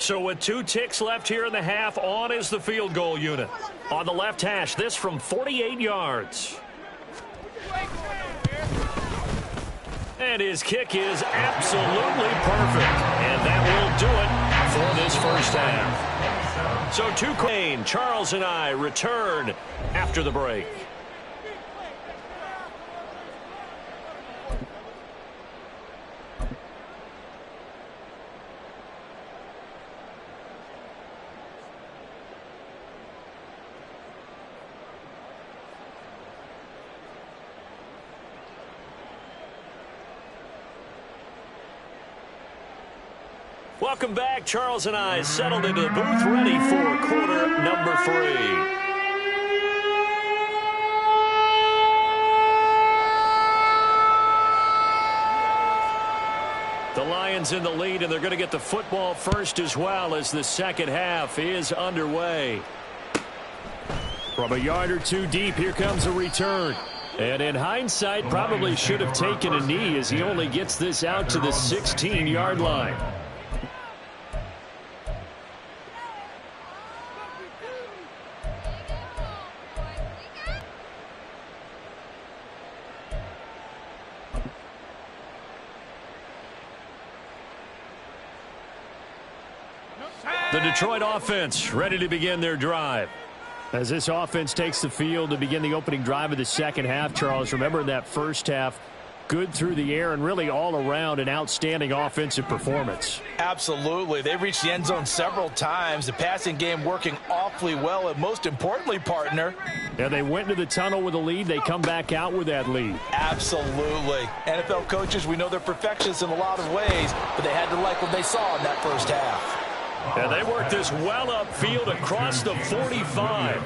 So with 2 ticks left here in the half, on is the field goal unit. On the left hash, this from 48 yards. And his kick is absolutely perfect. And that will do it for this first half. So to Charles and I return after the break. Welcome back. Charles and I settled into the booth, ready for quarter number 3. The Lions in the lead, and they're going to get the football first as well as the second half is underway. From a yard or 2 deep, here comes a return. And in hindsight, probably should have taken a knee as he only gets this out to the 16-yard line. The Detroit offense ready to begin their drive. As this offense takes the field to begin the opening drive of the second half, Charles, remember in that first half, good through the air and really all around an outstanding offensive performance. Absolutely. They've reached the end zone several times. The passing game working awfully well, and most importantly, partner. Yeah, they went into the tunnel with a lead. They come back out with that lead. Absolutely. NFL coaches, we know they're perfectionists in a lot of ways, but they had to like what they saw in that first half. And they worked this well upfield across the 45.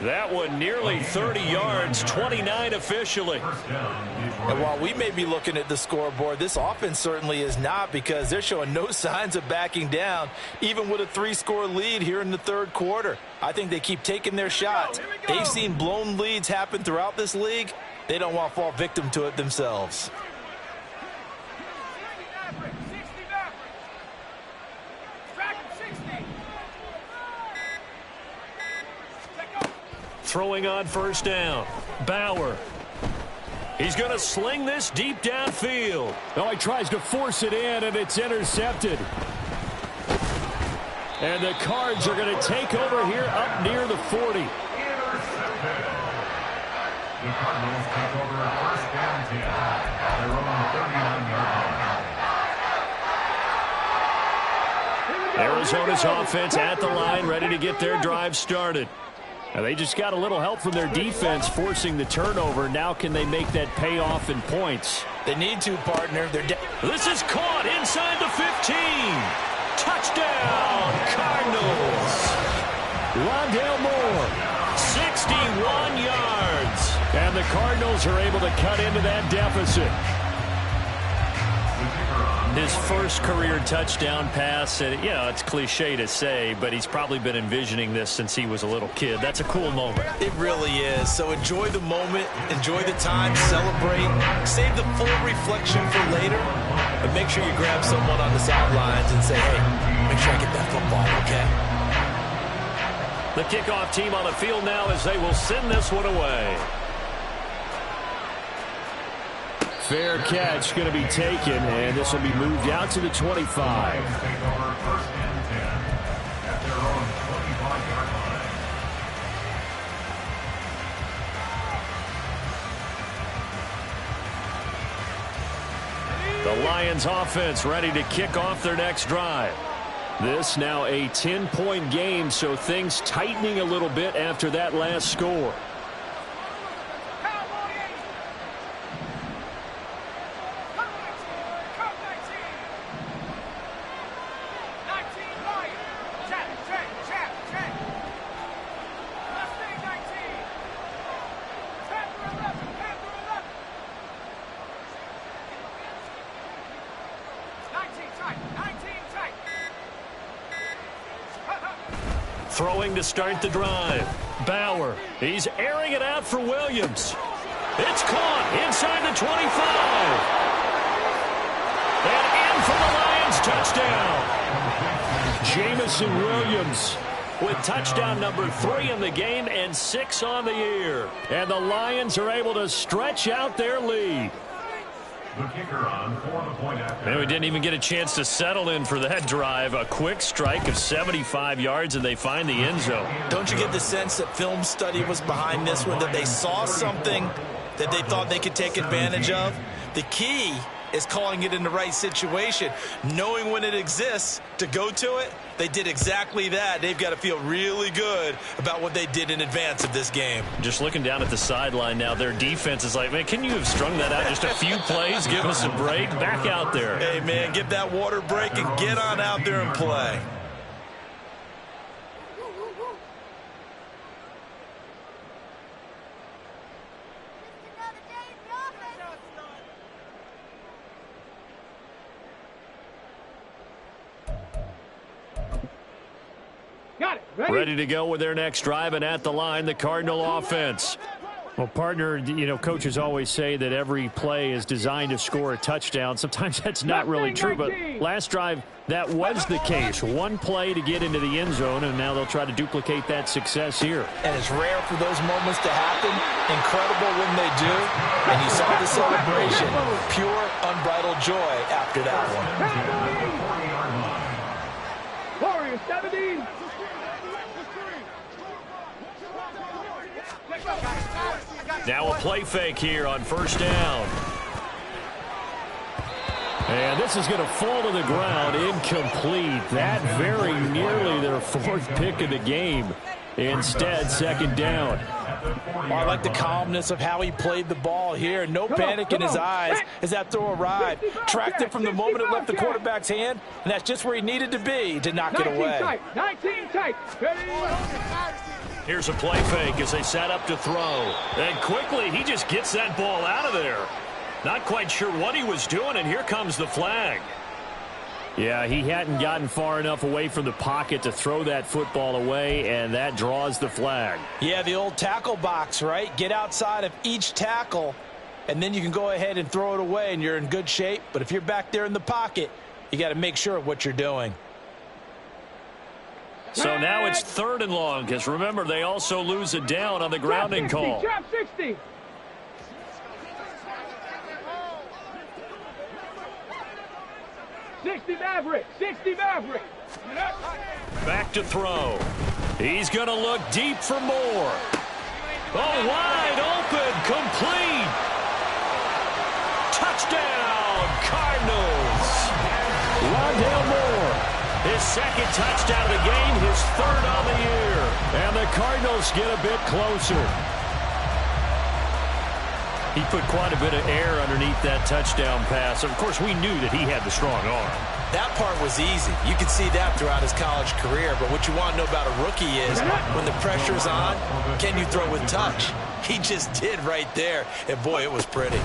That one nearly 30 yards, 29 officially. And while we may be looking at the scoreboard, this offense certainly is not, because they're showing no signs of backing down, even with a 3-score lead here in the third quarter. I think they keep taking their shots. They've seen blown leads happen throughout this league. They don't want to fall victim to it themselves. Throwing on first down. Bauer. He's going to sling this deep downfield. Oh, he tries to force it in, and it's intercepted. And the Cards are going to take over here up near the 40. The Cardinals take over first down 10. They're on the 39-yard line. Arizona's offense at the line, ready to get their drive started. Now they just got a little help from their defense forcing the turnover. Now can they make that pay off in points? They need to, partner. This is caught inside the 15. Touchdown, Cardinals. Rondale Moore, 61 yards. And the Cardinals are able to cut into that deficit. His first career touchdown pass, and it's cliche to say, but he's probably been envisioning this since he was a little kid. That's a cool moment. It really is. So enjoy the moment, enjoy the time, celebrate, save the full reflection for later, but make sure you grab someone on the sidelines and say, hey, make sure I get that football, okay? The kickoff team on the field now as they will send this one away. Fair catch going to be taken, and this will be moved out to the 25. The Lions offense ready to kick off their next drive. This now a 10-point game, so things tightening a little bit after that last score. Throwing to start the drive. Bauer. He's airing it out for Williams. It's caught inside the 25. And in for the Lions touchdown. Jameson Williams with touchdown number 3 in the game and 6 on the year. And the Lions are able to stretch out their lead. The kicker on for the point after. And we didn't even get a chance to settle in for that drive. A quick strike of 75 yards, and they find the end zone. Don't you get the sense that film study was behind this one, that they saw something that they thought they could take advantage of? The key is calling it in the right situation, knowing when it exists to go to it. They did exactly that. They've got to feel really good about what they did in advance of this game. Just looking down at the sideline now, their defense is like, man, can you have strung that out just a few plays? Give us a break. Back out there. Hey, man, give that water break and get on out there and play. Ready to go with their next drive, and at the line, the Cardinal offense. Well, partner, you know, coaches always say that every play is designed to score a touchdown. Sometimes that's not really true, but last drive, that was the case. One play to get into the end zone, and now they'll try to duplicate that success here. And it's rare for those moments to happen. Incredible when they do. And you saw the celebration. Pure, unbridled joy after that one. Warriors 17. Now a play fake here on first down. And this is going to fall to the ground, incomplete. That very nearly their 4th pick of the game. Instead, second down. Oh, I like the calmness of how he played the ball here. No panic in his eyes as that throw arrived. Tracked it from the moment it left the quarterback's hand, and that's just where he needed to be to knock it away. 19 tight. Here's a play fake as they set up to throw. And quickly, he just gets that ball out of there. Not quite sure what he was doing, and here comes the flag. Yeah, he hadn't gotten far enough away from the pocket to throw that football away, and that draws the flag. Yeah, the old tackle box, right? Get outside of each tackle, and then you can go ahead and throw it away, and you're in good shape. But if you're back there in the pocket, you got to make sure of what you're doing. So now it's 3rd and long, because remember, they also lose a down on the grounding call. Trap 60. Maverick. 60 Maverick. Back to throw. He's going to look deep for more. Oh, wide open, complete. Touchdown, Cardinals. Rondale Moore. His 2nd touchdown of the game, his 3rd on the year. And the Cardinals get a bit closer. He put quite a bit of air underneath that touchdown pass. Of course, we knew that he had the strong arm. That part was easy. You could see that throughout his college career. But what you want to know about a rookie is when the pressure's on, can you throw with touch? He just did right there. And, boy, it was pretty.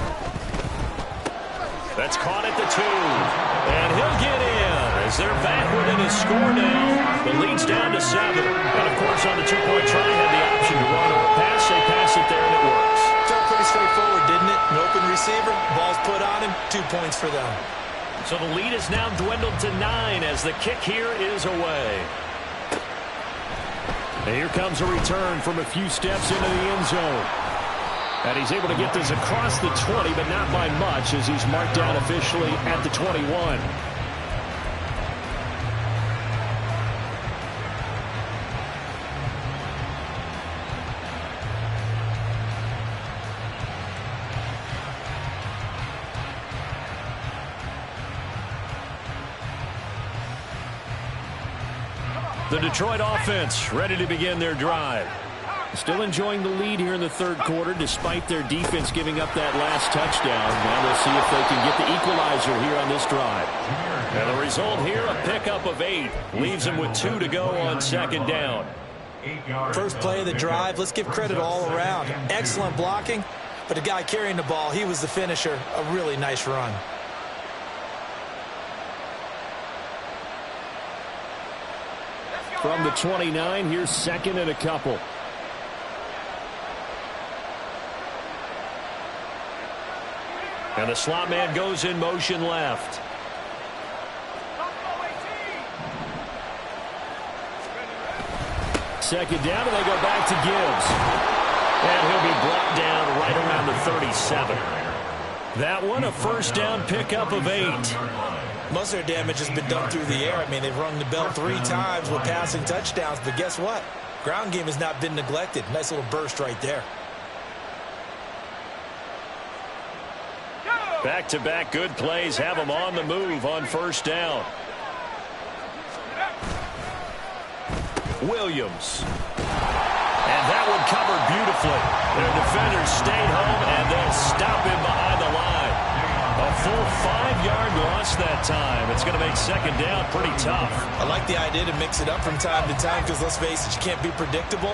That's caught at the 2. And he'll get in as they're back within a score now. The lead's down to 7. And, of course, on the 2-point try, had the option to run or pass. They pass it there, and it works. Felt pretty straightforward, didn't it? An open receiver, ball's put on him, 2 points for them. So the lead is now dwindled to 9 as the kick here is away. And here comes a return from a few steps into the end zone. And he's able to get this across the 20, but not by much as he's marked down officially at the 21. The Detroit offense ready to begin their drive. Still enjoying the lead here in the 3rd quarter despite their defense giving up that last touchdown. Now we'll see if they can get the equalizer here on this drive. And the result here, a pickup of 8. Leaves them with 2 to go on 2nd down. First play of the drive, let's give credit all around. Excellent blocking, but the guy carrying the ball, he was the finisher. A really nice run. From the 29, here's 2nd and a couple. And the slot man goes in motion left. second down, and they go back to Gibbs. And he'll be brought down right around the 37. That one, a first down pickup of 8. Most of their damage has been done through the air. I mean, they've rung the bell 3 times with passing touchdowns, but guess what? Ground game has not been neglected. Nice little burst right there. Back-to-back good plays have them on the move on first down. Williams. And that one covered beautifully. Their defenders stayed home, and they'll stop him behind the line. A full 5-yard loss that time. It's going to make second down pretty tough. I like the idea to mix it up from time to time because, let's face it, you can't be predictable.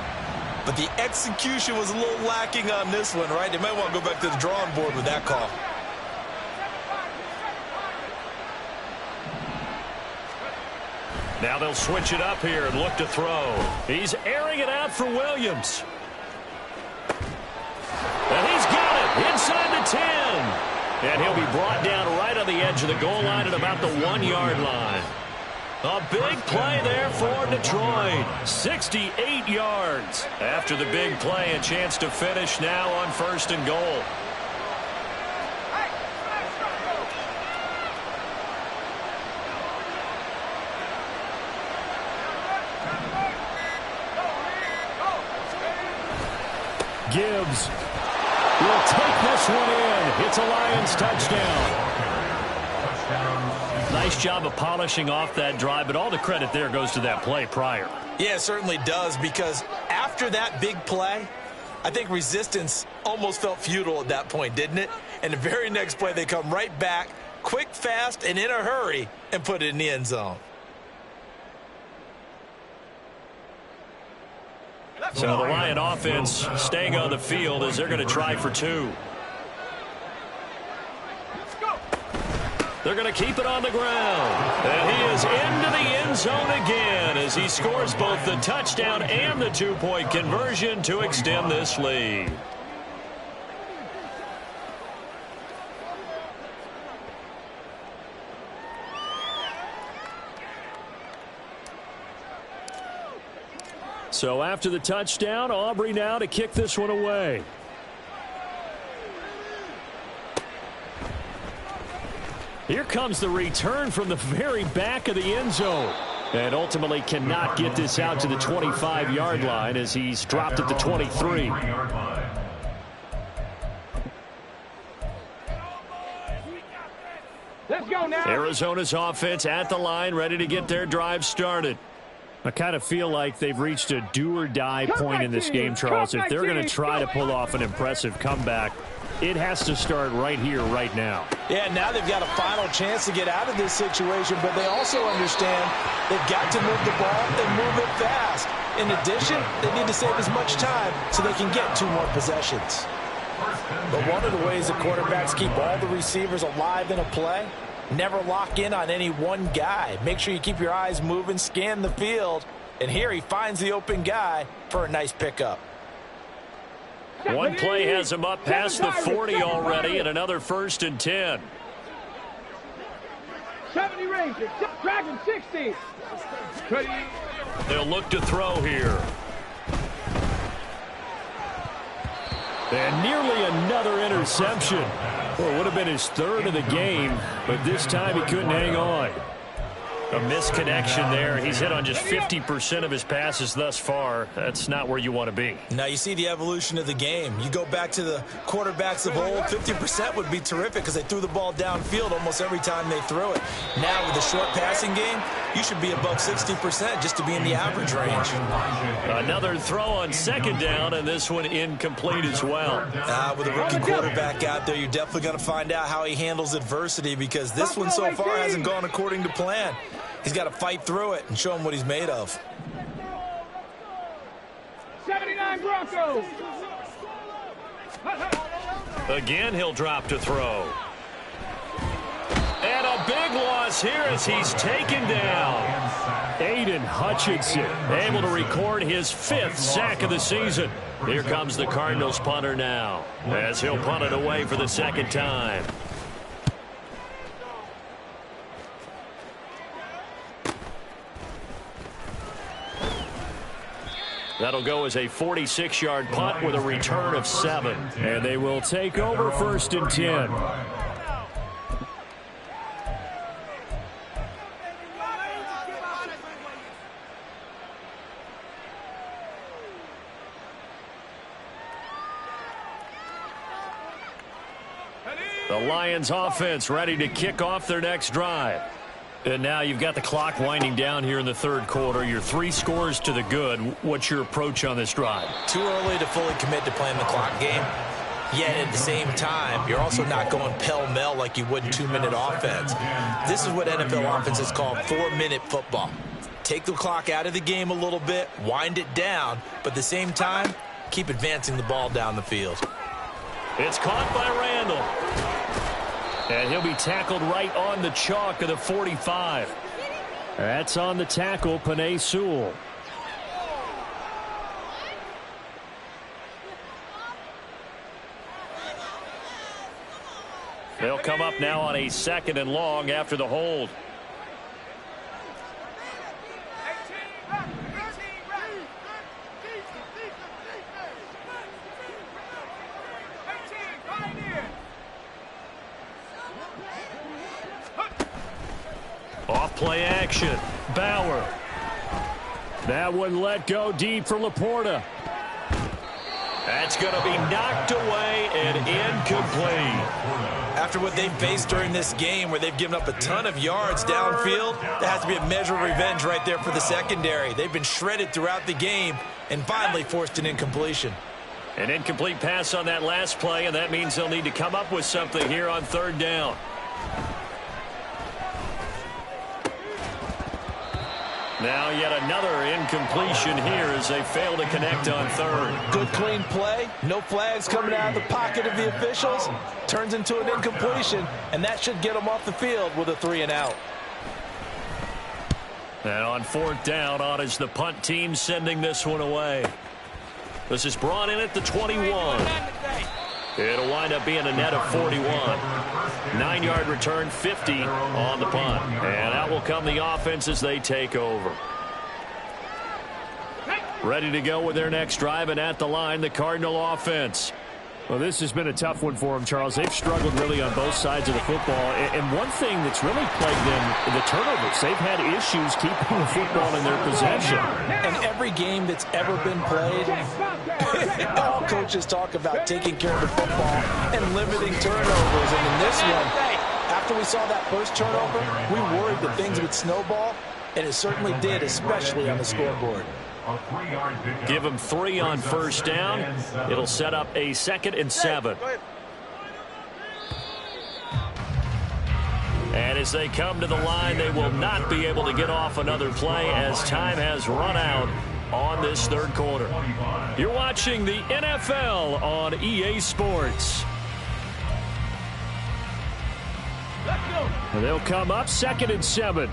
But the execution was a little lacking on this one, right? They might want to go back to the drawing board with that call. Now they'll switch it up here and look to throw. He's airing it out for Williams. And he's got it inside the 10. And he'll be brought down right on the edge of the goal line at about the 1-yard line. A big play there for Detroit. 68 yards. After the big play, a chance to finish now on first and goal. Gibbs will take this one in. It's a Lions touchdown. Nice job of polishing off that drive, but all the credit there goes to that play prior. Yeah, it certainly does, because after that big play, I think resistance almost felt futile at that point, didn't it? And the very next play, they come right back, quick, fast, and in a hurry, and put it in the end zone. So the Lion offense staying on the field as they're going to try for 2. They're going to keep it on the ground. And he is into the end zone again as he scores both the touchdown and the 2-point conversion to extend this lead. So after the touchdown, Aubrey now to kick this one away. Here comes the return from the very back of the end zone. And ultimately cannot get this out to the 25-yard line as he's dropped at the 23. Let's go now. Arizona's offense at the line, ready to get their drive started. I kind of feel like they've reached a do-or-die point in this game, Charles. If they're going to try to pull off an impressive comeback, it has to start right here, right now. Yeah, now they've got a final chance to get out of this situation, but they also understand they've got to move the ball and move it fast. In addition, they need to save as much time so they can get 2 more possessions. But one of the ways that quarterbacks keep all the receivers alive in a play, never lock in on any one guy. Make sure you keep your eyes moving, scan the field. And here he finds the open guy for a nice pickup. One play has him up past the 40 already, and another 1st and 10. 70 Rangers. Dragon 60. They'll look to throw here. And nearly another interception. Well, it would have been his 3rd of the game, but this time he couldn't hang on. A misconnection there. He's hit on just 50% of his passes thus far. That's not where you want to be. Now you see the evolution of the game. You go back to the quarterbacks of old, 50% would be terrific because they threw the ball downfield almost every time they threw it. Now with the short passing game, you should be above 60% just to be in the average range. Another throw on 2nd down, and this one incomplete as well. With a rookie quarterback out there, you're definitely going to find out how he handles adversity because this one so far hasn't gone according to plan. He's got to fight through it and show him what he's made of. 79 Broncos. Again, he'll drop to throw. And a big loss here as he's taken down. Aiden Hutchinson able to record his 5th sack of the season. Here comes the Cardinals punter now as he'll punt it away for the 2nd time. That'll go as a 46-yard punt with a return of 7. And they will take over 1st and 10. The Lions offense ready to kick off their next drive. And now you've got the clock winding down here in the 3rd quarter. You're 3 scores to the good. What's your approach on this drive? Too early to fully commit to playing the clock game. Yet at the same time, you're also not going pell-mell like you would in 2-minute offense. This is what NFL offenses call 4-minute football. Take the clock out of the game a little bit, wind it down, but at the same time, keep advancing the ball down the field. It's caught by Randall. And he'll be tackled right on the chalk of the 45. That's on the tackle, Penei Sewell. They'll come up now on a 2nd and long after the hold. Off play action. Bauer. That one let go deep for Laporta. That's going to be knocked away and incomplete. After what they've faced during this game where they've given up a ton of yards downfield, there has to be a measure of revenge right there for the secondary. They've been shredded throughout the game and finally forced an incompletion. An incomplete pass on that last play, and that means they'll need to come up with something here on 3rd down. Now yet another incompletion here as they fail to connect on 3rd. Good clean play. No flags coming out of the pocket of the officials. Turns into an incompletion, and that should get them off the field with a 3-and-out. And on 4th down, on is the punt team sending this one away. This is brought in at the 21. It'll wind up being a net of 41. 9-yard return, 50 on the punt. And out will come the offense as they take over. Ready to go with their next drive, and at the line, the Cardinal offense. Well, this has been a tough one for them, Charles. They've struggled really on both sides of the football. And one thing that's really plagued them, the turnovers. They've had issues keeping the football in their possession. And every game that's ever been played, all coaches talk about taking care of the football and limiting turnovers. And in this one, after we saw that first turnover, we worried that things would snowball, and it certainly did, especially on the scoreboard. Give them 3 on 1st down. It'll set up a 2nd and 7. And as they come to the line, they will not be able to get off another play as time has run out on this 3rd quarter. You're watching the NFL on EA Sports. And they'll come up 2nd and 7.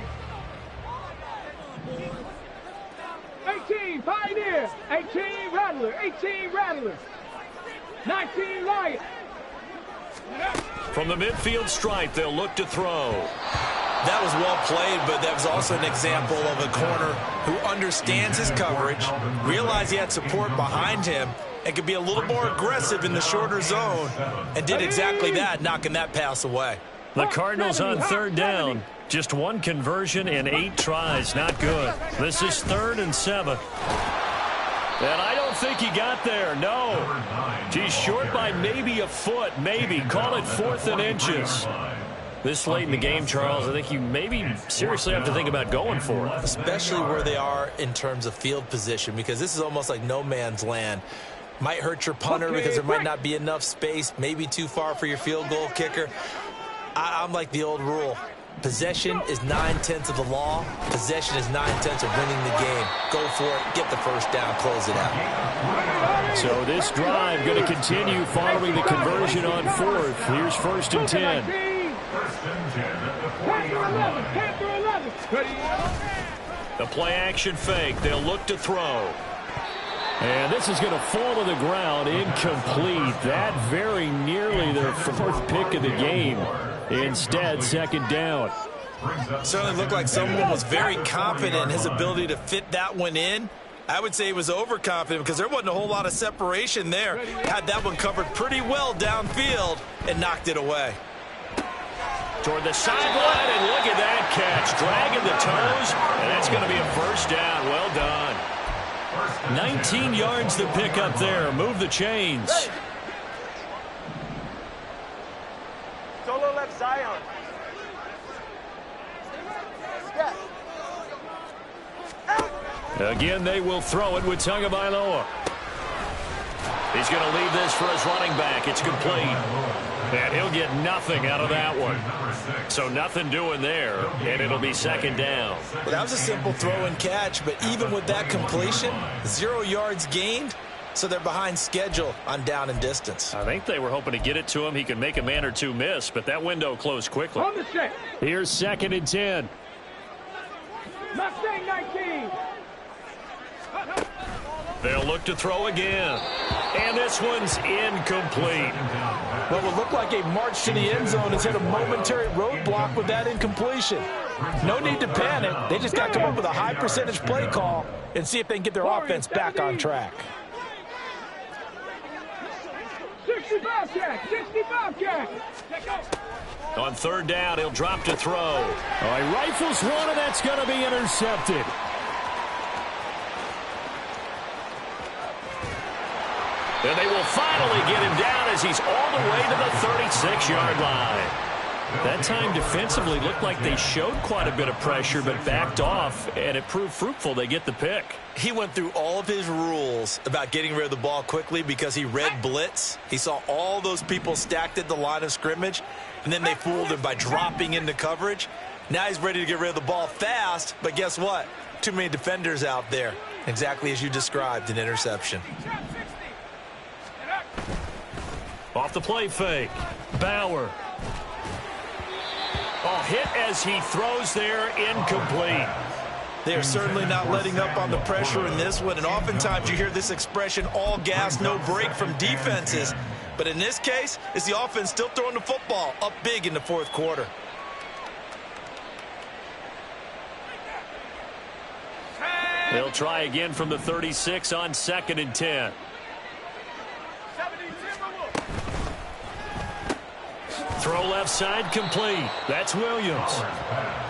18 Pioneer, 18 Rattler, 18 Rattler, 19 Lion. From the midfield stripe, they'll look to throw. That was well played, but that was also an example of a corner who understands his coverage, realized he had support behind him, and could be a little more aggressive in the shorter zone, and did exactly that, knocking that pass away. The Cardinals on 3rd down. Just 1 conversion in 8 tries. Not good. This is 3rd and 7. And I don't think he got there. No. He's short by maybe a foot. Maybe. Call it 4th and inches. This late in the game, Charles, I think you maybe seriously have to think about going for it. Especially where they are in terms of field position, because this is almost like no man's land. Might hurt your punter because there might not be enough space, maybe too far for your field goal kicker. I'm like the old rule. Possession is 9/10 of the law. Possession is 9/10 of winning the game. Go for it. Get the first down. Close it out. So this drive going to continue following the conversion on 4th. Here's 1st and 10. The play action fake. They'll look to throw. And this is going to fall to the ground. Incomplete. That very nearly their 4th pick of the game. Instead, 2nd down. Certainly looked like someone was very confident in his ability to fit that one in. I would say he was overconfident because there wasn't a whole lot of separation there. Had that one covered pretty well downfield and knocked it away. Toward the sideline, and look at that catch. Dragging the toes, and that's going to be a first down. Well done. 19 yards to pick up there. Move the chains. Solo left Zion. Again, they will throw it with Tagovailoa. He's going to leave this for his running back. It's complete. And he'll get nothing out of that one. So nothing doing there, and it'll be second down. Well, that was a simple throw and catch, but even with that completion, 0 yards gained, so they're behind schedule on down and distance. I think they were hoping to get it to him. He could make a man or two miss, but that window closed quickly. On the set. Here's 2nd and 10. Mustang 19. They'll look to throw again. And this one's incomplete. What would look like a march to the end zone has hit a momentary roadblock with that incompletion. No need to panic. They just got to come up with a high percentage play call and see if they can get their offense back on track. 65 jack. 65 jack. On 3rd down, he'll drop to throw. He rifles one, and that's going to be intercepted. And they will finally get him down as he's all the way to the 36-yard line. That time defensively looked like they showed quite a bit of pressure but backed off, and it proved fruitful. They get the pick. He went through all of his rules about getting rid of the ball quickly because he read blitz. He saw all those people stacked at the line of scrimmage, and then they fooled him by dropping into coverage. Now he's ready to get rid of the ball fast, but guess what? Too many defenders out there. Exactly as you described, an interception. Off the play fake. Bauer. Hit as he throws there, incomplete. They are certainly not letting up on the pressure in this one, and oftentimes you hear this expression, all gas, no break from defenses. But in this case, it's the offense still throwing the football up big in the 4th quarter. They'll try again from the 36 on 2nd and 10. Throw left side complete. That's Williams.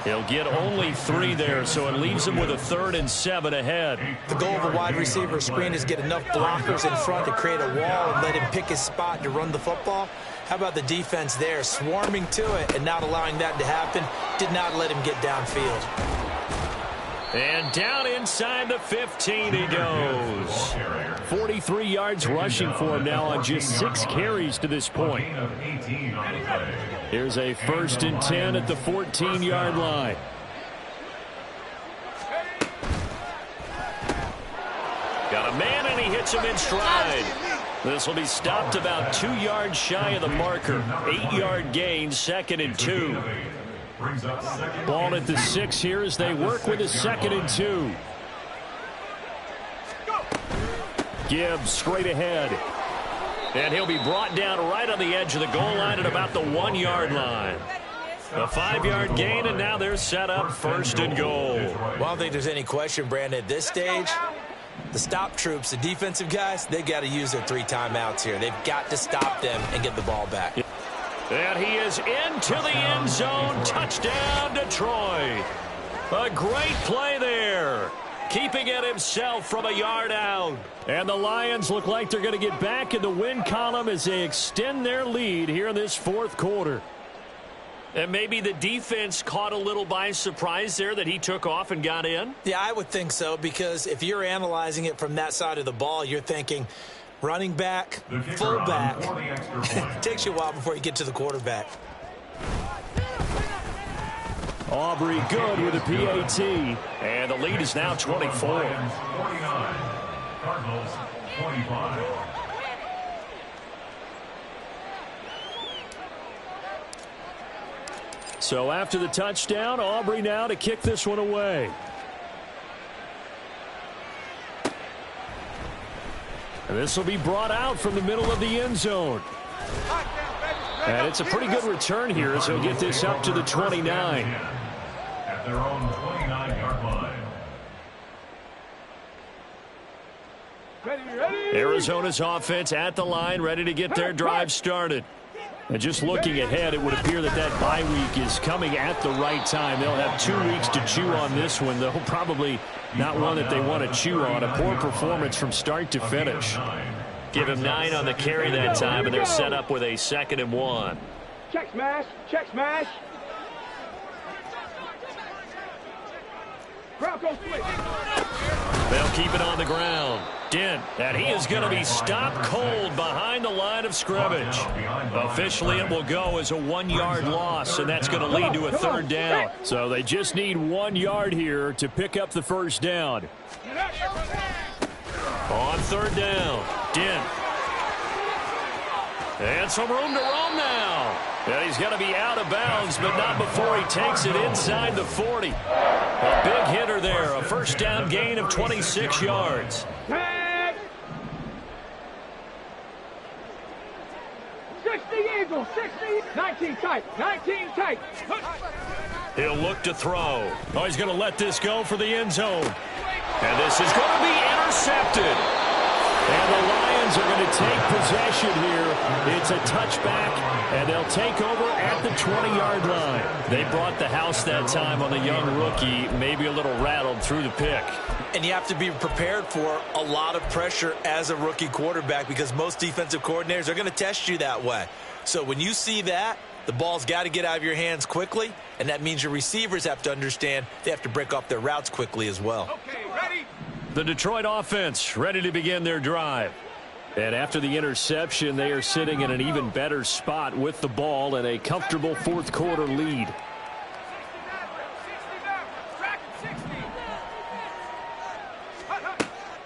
He'll get only 3 there, so it leaves him with a 3rd and 7 ahead. The goal of a wide receiver screen is get enough blockers in front to create a wall and let him pick his spot to run the football. How about the defense there, swarming to it and not allowing that to happen? Did not let him get downfield. And down inside the 15 he goes. 43 yards rushing for him now on just 6 carries to this point. Here's a 1st and 10 at the 14-yard line. Got a man, and he hits him in stride. This will be stopped about 2 yards shy of the marker. 8-yard gain, 2nd and 2. Ball at the 6 here as they work with a 2nd and 2. Gibbs straight ahead. And he'll be brought down right on the edge of the goal line at about the 1-yard line. A 5-yard gain, and now they're set up 1st and goal. Well, I don't think there's any question, Brandon, at this stage. The stop troops, the defensive guys, they got to use their 3 timeouts here. They've got to stop them and get the ball back. And he is into the end zone. Touchdown, Detroit. A great play there. Keeping it himself from a yard out. And the Lions look like they're going to get back in the win column as they extend their lead here in this 4th quarter. And maybe the defense caught a little by surprise there that he took off and got in? Yeah, I would think so, because if you're analyzing it from that side of the ball, you're thinking running back, fullback. It takes you a while before you get to the quarterback. Aubrey good with a PAT. And the lead is now 24. Lions 49, Cardinals 25. So after the touchdown, Aubrey now to kick this one away. And this will be brought out from the middle of the end zone. And it's a pretty good return here as he'll get this up to the 29. At their own 29-yard line. Arizona's offense at the line, ready to get their drive started. And just looking ahead, it would appear that bye week is coming at the right time. They'll have 2 weeks to chew on this one, though probably not one that they want to chew on. A poor performance from start to finish. Give him 9 on the carry that time, and they're set up with a 2nd and 1. Check smash, check smash. Crowd goes split. They'll keep it on the ground. Dent, and he is going to be stopped cold behind the line of scrimmage. Officially, it will go as a 1-yard loss, and that's going to lead to a 3rd down. So they just need 1 yard here to pick up the 1st down. On 3rd down, Dent. And some room to roam now. And he's going to be out of bounds, but not before he takes it inside the 40. A big hitter there, a 1st down gain of 26 yards. 60 Eagles, 60, 19 tight, 19 tight. He'll look to throw. Oh, he's going to let this go for the end zone. And this is going to be intercepted. And the Lions are going to take possession here. It's a touchback, and they'll take over at the 20-yard line. They brought the house that time on the young rookie, maybe a little rattled through the pick. And you have to be prepared for a lot of pressure as a rookie quarterback because most defensive coordinators are going to test you that way. So when you see that, the ball's got to get out of your hands quickly, and that means your receivers have to understand they have to break off their routes quickly as well. Okay, ready? The Detroit offense ready to begin their drive. And after the interception, they are sitting in an even better spot with the ball and a comfortable 4th quarter lead.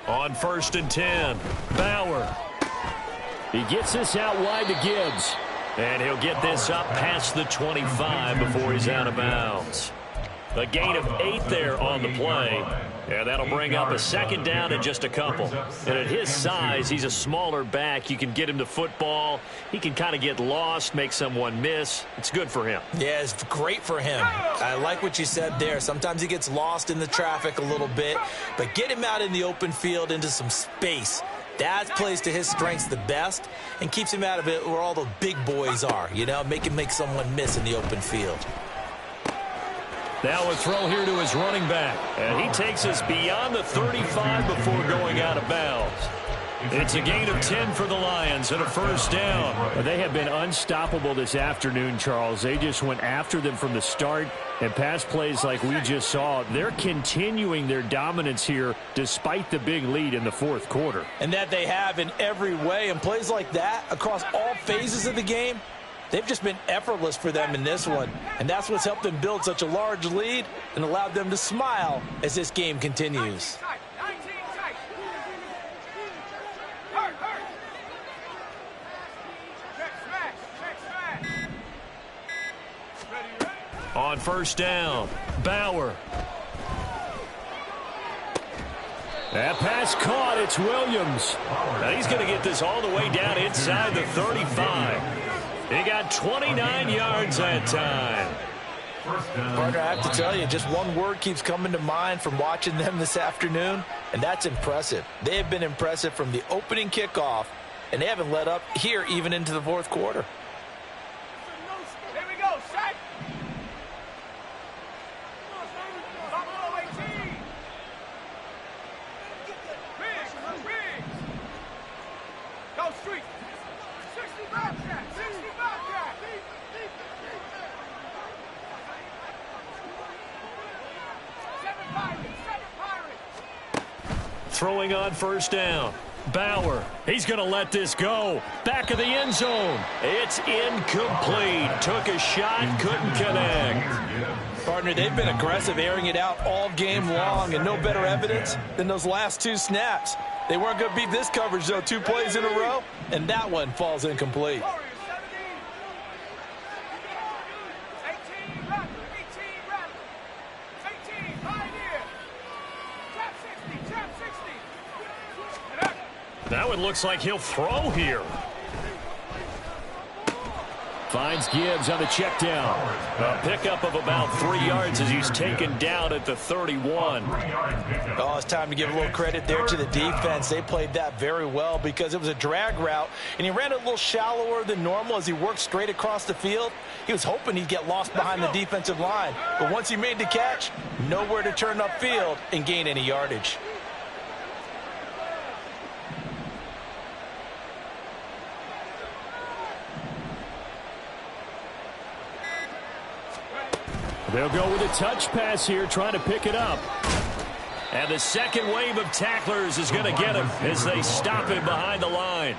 On 1st and 10, Bauer. He gets this out wide to Gibbs. And he'll get this up past the 25 before he's out of bounds. A gain of 8 there on the play. And that'll bring up a 2nd down and just a couple. And at his size, he's a smaller back. You can get him to football. He can kind of get lost, make someone miss. It's good for him. Yeah, it's great for him. I like what you said there. Sometimes he gets lost in the traffic a little bit. But get him out in the open field into some space. That plays to his strengths the best and keeps him out of it where all the big boys are. You know, make someone miss in the open field. Now a throw here to his running back. And he takes us beyond the 35 before going out of bounds. It's a gain of 10 for the Lions and a 1st down. They have been unstoppable this afternoon, Charles. They just went after them from the start. And pass plays like we just saw, they're continuing their dominance here despite the big lead in the 4th quarter. And that they have in every way. And plays like that across all phases of the game, they've just been effortless for them in this one. And that's what's helped them build such a large lead and allowed them to smile as this game continues. On 1st down, Bauer. That pass caught. It's Williams. Now he's going to get this all the way down inside the 35. He got 29 yards that time. Partner, I have to tell you, just one word keeps coming to mind from watching them this afternoon, and that's impressive. They have been impressive from the opening kickoff, and they haven't let up here even into the 4th quarter. Here we go, set. Go street. 65 jack, 65 jack. Throwing on 1st down. Bauer, he's going to let this go. Back of the end zone. It's incomplete. Took a shot, couldn't connect. Partner, they've been aggressive, airing it out all game long, and no better evidence than those last 2 snaps. They weren't going to beat this coverage, though, 2 plays in a row, and that one falls incomplete. Now it looks like he'll throw here. Finds Gibbs on the check down. A pickup of about 3 yards as he's taken down at the 31. Oh, it's time to give a little credit there to the defense. They played that very well because it was a drag route, and he ran a little shallower than normal as he worked straight across the field. He was hoping he'd get lost behind the defensive line, but once he made the catch, nowhere to turn upfield and gain any yardage. They'll go with a touch pass here, trying to pick it up. And the second wave of tacklers is going to get him as they stop him behind the line.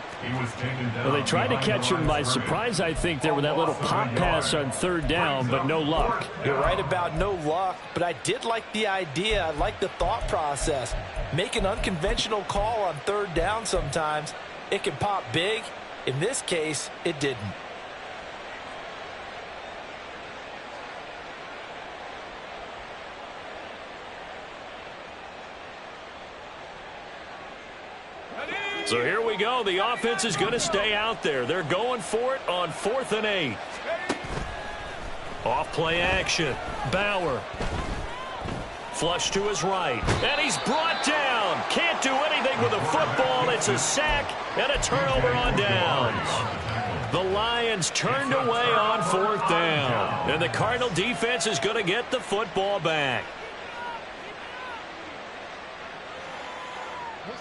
Well, they tried to catch him by surprise, I think, there with that little pop pass on third down, but no luck. You're right about no luck, but I did like the idea. I like the thought process. Make an unconventional call on third down sometimes. It can pop big. In this case, it didn't. So here we go. The offense is going to stay out there. They're going for it on 4th and 8. Off play action. Bauer. Flush to his right. And he's brought down. Can't do anything with the football. It's a sack and a turnover on downs. The Lions turned away on 4th down. And the Cardinal defense is going to get the football back.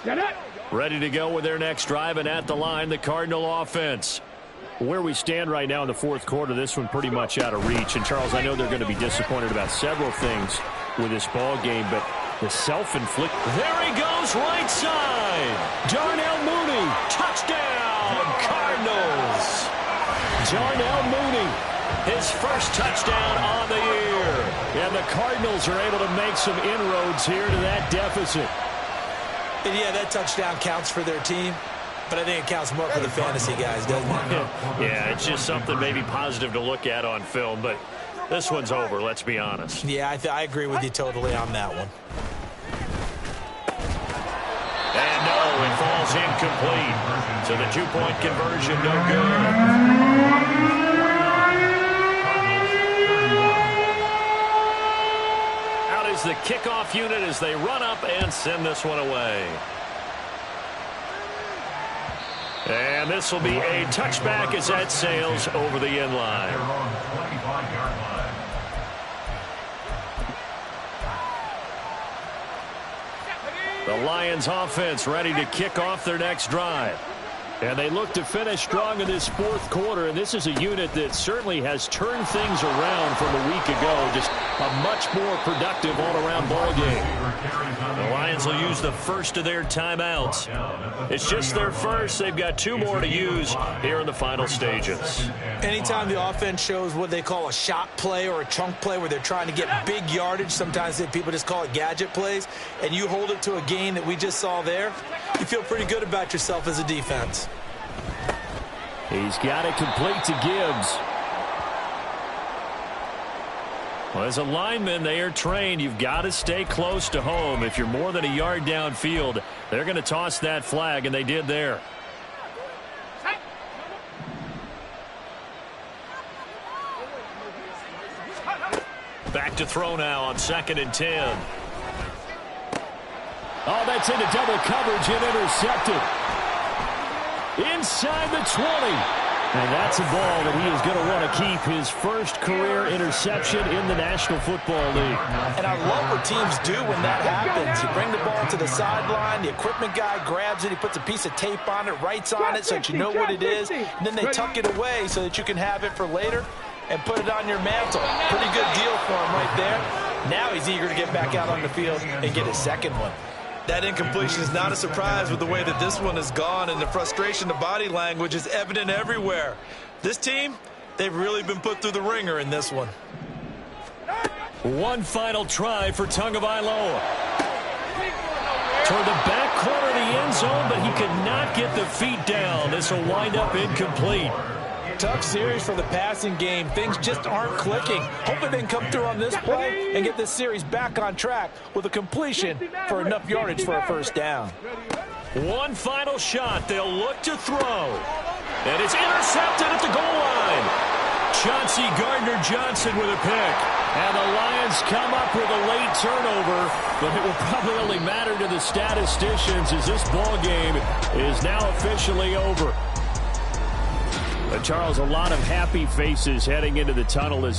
Get it. Ready to go with their next drive, and at the line, the Cardinal offense. Where we stand right now in the 4th quarter, this one pretty much out of reach. And, Charles, I know they're going to be disappointed about several things with this ball game, but the self-inflict. There he goes, right side. Darnell Mooney, touchdown, Cardinals. Darnell Mooney, his first touchdown on the year. And the Cardinals are able to make some inroads here to that deficit. And yeah, that touchdown counts for their team, but I think it counts more for the fantasy guys, doesn't it? Yeah, it's just something maybe positive to look at on film, but this one's over, let's be honest. Yeah, I agree with you totally on that one. And no, it falls incomplete. So the 2-point conversion, no good. The kickoff unit as they run up and send this one away. And this will be a touchback as that sails over the end line. The Lions offense ready to kick off their next drive. And they look to finish strong in this 4th quarter, and this is a unit that certainly has turned things around from a week ago. Just a much more productive all-around ball game. The Lions will use the first of their timeouts. It's just their first. They've got 2 more to use here in the final stages. Anytime the offense shows what they call a shot play or a chunk play where they're trying to get big yardage, sometimes people just call it gadget plays, and you hold it to a gain that we just saw there, you feel pretty good about yourself as a defense. He's got it complete to Gibbs. Well, as a lineman, they are trained. You've got to stay close to home. If you're more than a yard downfield, they're going to toss that flag, and they did there. Back to throw now on 2nd and 10. Oh, that's into double coverage and intercepted. Inside the 20. And that's a ball that he is going to want to keep, his first career interception in the National Football League. And I love what teams do when that happens. You bring the ball to the sideline, the equipment guy grabs it, he puts a piece of tape on it, writes on it so that you know what it is, and then they tuck it away so that you can have it for later and put it on your mantle. Pretty good deal for him right there. Now he's eager to get back out on the field and get his second one. That incompletion is not a surprise with the way that this one has gone, and the frustration, the body language is evident everywhere. This team, they've really been put through the ringer in this one. One final try for Tagovailoa. Toward the back corner of the end zone, but he could not get the feet down. This will wind up incomplete. Tough series for the passing game. Things just aren't clicking. Hoping they can come through on this play and get this series back on track with a completion for enough yardage for a first down. One final shot. They'll look to throw. And it's intercepted at the goal line. Chauncey Gardner-Johnson with a pick. And the Lions come up with a late turnover, but it will probably only matter to the statisticians as this ball game is now officially over. Charles, a lot of happy faces heading into the tunnel as